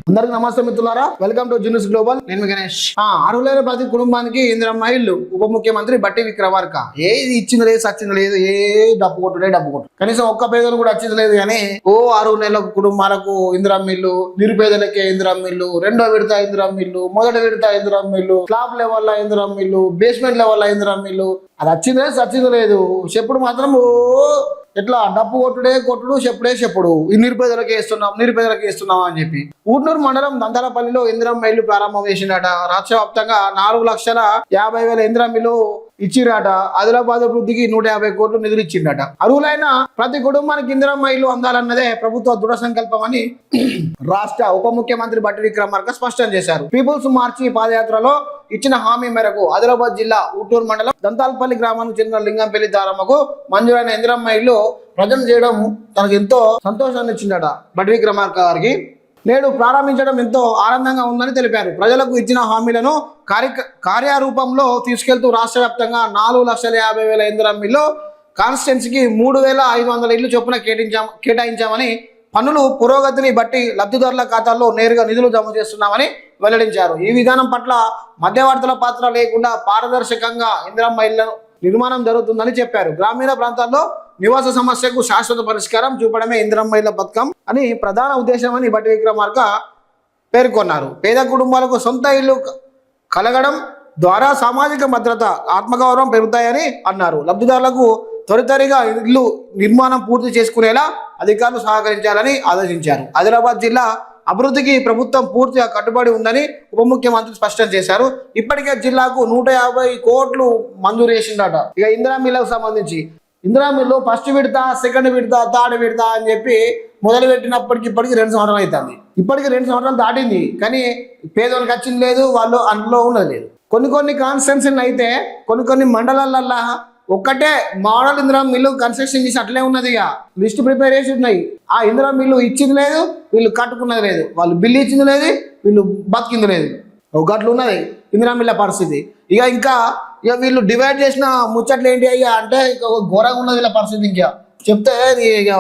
అందరికి నమస్తే మిత్రులారా, వెల్కమ్ టు జిన్యూస్ గ్లోబల్. నేను గణేష్. అర్హులైన ప్రతి కుటుంబానికి ఇందిరమ్మ ఇల్లు. ఉప ముఖ్యమంత్రి బట్టి విక్రమార్క ఏది ఇచ్చింది లేదు, సచ్చింది లేదు, ఏ డబ్బు కొట్టుడే డబ్బు కొట్టు. కనీసం ఒక్క పేదలు కూడా వచ్చింది లేదు. కానీ 6 కుటుంబాలకు ఇందిరమ్మ ఇల్లు, నిరుపేదలకే ఇందిరమ్మ ఇల్లు, రెండో విడత ఇందిరమ్మ ఇల్లు, మొదటి విడత ఇందిరమ్మ ఇల్లు, స్లాబ్ లెవెల్ ఇందిరమ్మ ఇల్లు, బేస్మెంట్ లెవెల్ ఇందిరమ్మ ఇల్లు. అది వచ్చింది లేదు, సచ్చింది లేదు. చెప్పుడు మాత్రం ఎట్లా డప్పు కొట్టుడు చెప్పుడు ఈ నిరుపేదలకి ఇస్తున్నాం అని చెప్పి ఊట్నూరు మండలం దంతాలపల్లిలో ఇందిరమ్మ ఇల్లు ప్రారంభం చేసిండట. రాష్ట్ర వ్యాప్తంగా 4,50,000 ఇందిరమ్మ ఇల్లు ఇచ్చిరట. ఆదిలాబాద్ అభివృద్ధికి 150 కోట్లు నిధులు ఇచ్చిండట. అర్హులైన ప్రతి కుటుంబానికి ఇందిరమ్మ ఇల్లు అందాలన్నదే ప్రభుత్వ దృఢ సంకల్పం అని రాష్ట్ర ఉప ముఖ్యమంత్రి బట్టి విక్రమార్క స్పష్టం చేశారు. పీపుల్స్ మార్చి పాదయాత్రలో ఇచ్చిన హామీ మేరకు ఆదిలాబాద్ జిల్లా ఊటూరు మండలం దంతాలపల్లి గ్రామానికి చెందిన లింగంపల్లి దారమ్మకు మంజూరైన ఇందిరమ్మ ఇల్లు ప్రజెంట్ చేయడం తనకు ఎంతో సంతోషాన్ని ఇచ్చిందట. బట్టి విక్రమార్క గారికి నేడు ప్రారంభించడం ఎంతో ఆనందంగా ఉందని తెలిపారు. ప్రజలకు ఇచ్చిన హామీలను కార్యరూపంలో తీసుకెళ్తూ రాష్ట్ర వ్యాప్తంగా 4,50,000 ఇందిరమ్మ ఇల్లు, కాన్స్టిట్యున్సీకి 3,500 ఇల్లు చొప్పున కేటాయించామని, పనులు పురోగతిని బట్టి లబ్ధిదారుల ఖాతాల్లో నేరుగా నిధులు జమ చేస్తున్నామని వెల్లడించారు. ఈ విధానం పట్ల మధ్యవర్తుల పాత్ర లేకుండా పారదర్శకంగా ఇందిరమ్మ ఇళ్ల నిర్మాణం జరుగుతుందని చెప్పారు. గ్రామీణ ప్రాంతాల్లో నివాస సమస్యకు శాశ్వత పరిష్కారం చూపడమే ఇందిరమ్మ ఇళ్ల పథకం అని ప్రధాన ఉద్దేశమని బట్టి విక్రమార్క పేర్కొన్నారు. పేద కుటుంబాలకు సొంత ఇల్లు కలగడం ద్వారా సామాజిక భద్రత, ఆత్మగౌరవం పెరుగుతాయని అన్నారు. లబ్ధిదారులకు త్వరితరిగా ఇల్లు నిర్మాణం పూర్తి చేసుకునేలా అధికారులు సహకరించాలని ఆదేశించారు. ఆదిలాబాద్ జిల్లా అభివృద్ధికి ప్రభుత్వం పూర్తిగా కట్టుబడి ఉందని ఉప ముఖ్యమంత్రి స్పష్టం చేశారు. ఇప్పటికే జిల్లాకు 150 కోట్లు మంజూరు చేసిందట. ఇక ఇందిరమ్మ ఇళ్లకు సంబంధించి ఇందిరమ్మ ఇల్లు ఫస్ట్ విడత, సెకండ్ విడత, థర్డ్ విడత అని చెప్పి మొదలు పెట్టినప్పటికి ఇప్పటికి 2 సంవత్సరాలు అవుతుంది. ఇప్పటికి 2 సంవత్సరాలు దాటింది. కానీ పేదోళ్ళకి వచ్చింది లేదు, వాళ్ళు అందులో ఉన్నది లేదు. కొన్ని కాన్స్టిట్యున్సీలు అయితే కొన్ని మండలాలల్లా ఒక్కటే మోడల్ ఇందిరమ్మ ఇల్లు కన్స్ట్రక్షన్ చేసి అట్లే ఉన్నది. ఇక లిస్ట్ ప్రిపేర్ చేసి ఉన్నాయి. ఆ ఇందిరమ్మ ఇల్లు ఇచ్చింది లేదు, వీళ్ళు కట్టుకున్నది లేదు, వాళ్ళు బిల్లు ఇచ్చింది లేదు, వీళ్ళు బతికింది లేదు. ఒకట్లు ఉన్నది ఇందిరమ్మ ఇళ్ళ పరిస్థితి. ఇంకా వీళ్ళు డివైడ్ చేసిన ముచ్చట్లు ఏంటి అయ్యా అంటే ఇక ఘోరంగా ఉన్నది వీళ్ళ పరిస్థితి. ఇంకా చెప్తే ఇక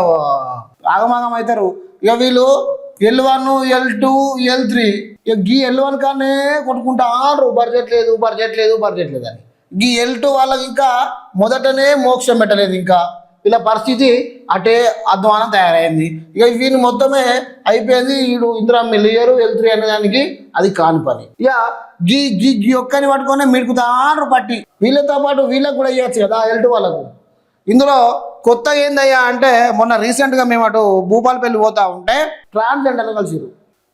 ఆగమాగం అవుతారు. వీళ్ళు L1, L2, L3 గీ L1 కానీ కొట్టుకుంటారు. బడ్జెట్ లేదు అని. ఈ L2 వాళ్ళకి ఇంకా మొదటనే మోక్షం పెట్టలేదు. ఇంకా వీళ్ళ పరిస్థితి అటే అధ్వానం తయారైంది. వీళ్ళు మొత్తమే అయిపోయింది. వీడు ఇందిరమ్మ ఇల్లు ఇయ్యరు, L3 అనేదానికి అది కాని పని. గీ ఒక్కని పట్టుకొని మిడుకుతారు పట్టి. వీళ్ళతో పాటు వీళ్ళకి కూడా ఇవ్వచ్చు కదా L2 వాళ్ళకు. ఇందులో కొత్త ఏందయ్యా అంటే మొన్న రీసెంట్గా మేము అటు భూపాలపల్లి పోతా ఉంటే ట్రాన్స్జెండర్లు కలిసిరు.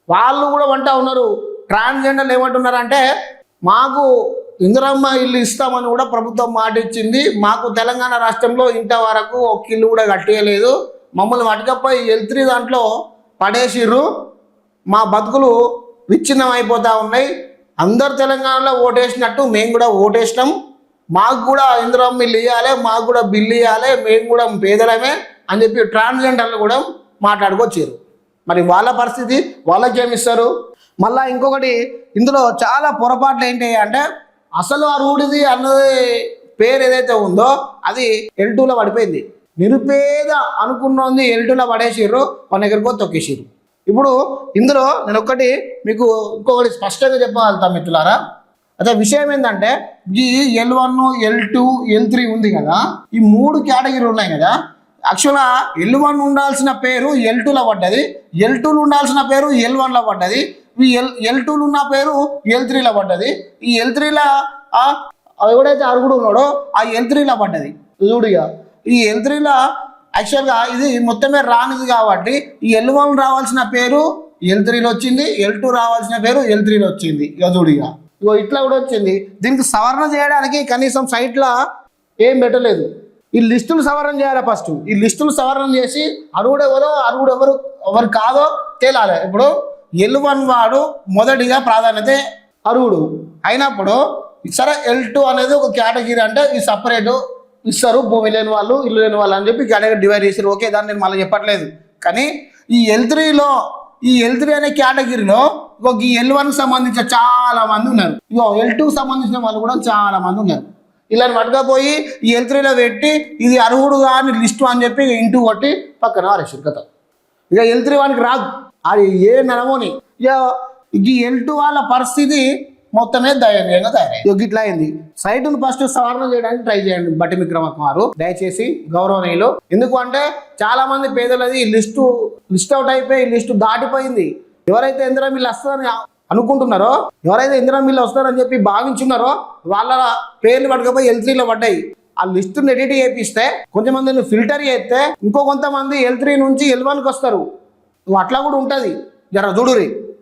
వాళ్ళు కూడా వంట ఉన్నారు. ట్రాన్స్జెండర్లు ఏమంటున్నారంటే మాకు ఇందిరమ్మ ఇల్లు ఇస్తామని కూడా ప్రభుత్వం మాట ఇచ్చింది. మాకు తెలంగాణ రాష్ట్రంలో ఇంతవరకు ఒక ఇల్లు కూడా కట్టేయలేదు. మమ్మల్ని పట్టుకపోయి L3 దాంట్లో పడేసిర్రు. మా బతుకులు విచ్ఛిన్నం అయిపోతూ ఉన్నాయి. అందరు తెలంగాణలో ఓటేసినట్టు మేము కూడా ఓటేసినాం. మాకు కూడా ఇందిరమ్మ ఇల్లు ఇవ్వాలి, మాకు కూడా బిల్లు ఇవ్వాలి, మేము కూడా పేదలమే అని చెప్పి ట్రాన్స్జెండర్లు కూడా మాట్లాడుకొచ్చారు. మరి వాళ్ళ పరిస్థితి వాళ్ళకేమిస్తారు? మళ్ళీ ఇంకొకటి ఇందులో చాలా పొరపాట్లు ఏంటి అంటే అసలు అర్హుడిది అన్నది పేరు ఏదైతే ఉందో అది L2లో పడిపోయింది. నిరుపేద అనుకున్నది L2లో పడేసిర్రు, వాళ్ళ దగ్గరకో తొక్కేసిర్రు. ఇప్పుడు ఇందులో నేను మీకు ఇంకొకటి స్పష్టంగా చెప్పగలుగుతాం మిత్రులారా. అదే విషయం ఏంటంటే ఈ L1, L2, L3 ఉంది కదా, ఈ 3 కేటగిరీలు ఉన్నాయి కదా. యాక్చువల్గా L1 ఉండాల్సిన పేరు L2లో పడ్డది, L2లో ఉండాల్సిన పేరు L1లో పడ్డది, ఈ L2లో ఉన్న పేరు L3లో పడ్డది. ఈ L3లో ఎవడైతే అర్హుడు ఉన్నాడో ఆ L3లో పడ్డది. చూడుగా ఈ L3లో యాక్చువల్గా ఇది మొత్తమే రానిది కాబట్టి ఈ L1 రావాల్సిన పేరు L3లో వచ్చింది, L2 రావాల్సిన పేరు L3లో వచ్చింది. చూడుగా ఇట్లా కూడా వచ్చింది. దీనికి సవరణ చేయడానికి కనీసం సైట్లో ఏం పెట్టలేదు. ఈ లిస్టులు సవరణ చేయాలి. ఫస్ట్ ఈ లిస్టులు సవరణ చేసి అర్హుడు ఎవరు కాదో తేలాలి. ఇప్పుడు L1 వాడు మొదటిగా ప్రాధాన్యత అర్హుడు అయినప్పుడు సరే L2 అనేది ఒక కేటగిరీ అంటే ఈ సపరేట్ ఇస్తారు. భూమి లేని వాళ్ళు, ఇల్లు లేని వాళ్ళు అని చెప్పి కేటగిరీ డివైడ్ చేశారు. ఓకే, దాన్ని నేను మళ్ళీ చెప్పట్లేదు. కానీ ఈ L3 అనే కేటగిరీలో ఈ L1కి సంబంధించిన చాలా మంది ఉన్నారు. L2కి సంబంధించిన వాళ్ళు కూడా చాలా మంది ఉన్నారు. ఇలా పట్టుకపోయి ఈ L3లో పెట్టి ఇది అర్హుడు కానీ లిస్టు అని చెప్పి ఇంటూ కొట్టి పక్కన ఆరేసారు. కథ ఇక L3 వానికి రాదు. అది ఏ నడమోని ఇక ఈ L2 వాళ్ళ పరిస్థితి మొత్తమే దయనీయంగా తయారైంది. ఇట్లా అయింది. సైట్ను ఫస్ట్ సవరణ చేయడానికి ట్రై చేయండి బట్టి విక్రమార్క గారు, దయచేసి గౌరవనీయులు. ఎందుకు అంటే చాలా మంది పేదలది లిస్ట్ అవుట్ అయిపోయి లిస్టు దాటిపోయింది. ఎవరైతే ఇందిరా మిల్లు వస్తుందని అనుకుంటున్నారో, ఎవరైతే ఇందిరా మిల్లు వస్తారని చెప్పి భావించున్నారో వాళ్ళ పేర్లు పట్టుకపోయి L3లో పడ్డాయి. ఆ లిస్టును ఎడిట్ చేపిస్తే కొంతమందిని ఫిల్టర్ చేస్తే ఇంకో కొంతమంది L3 నుంచి L1కి వస్తారు. అట్లా కూడా ఉంటుంది, జర చూడురి.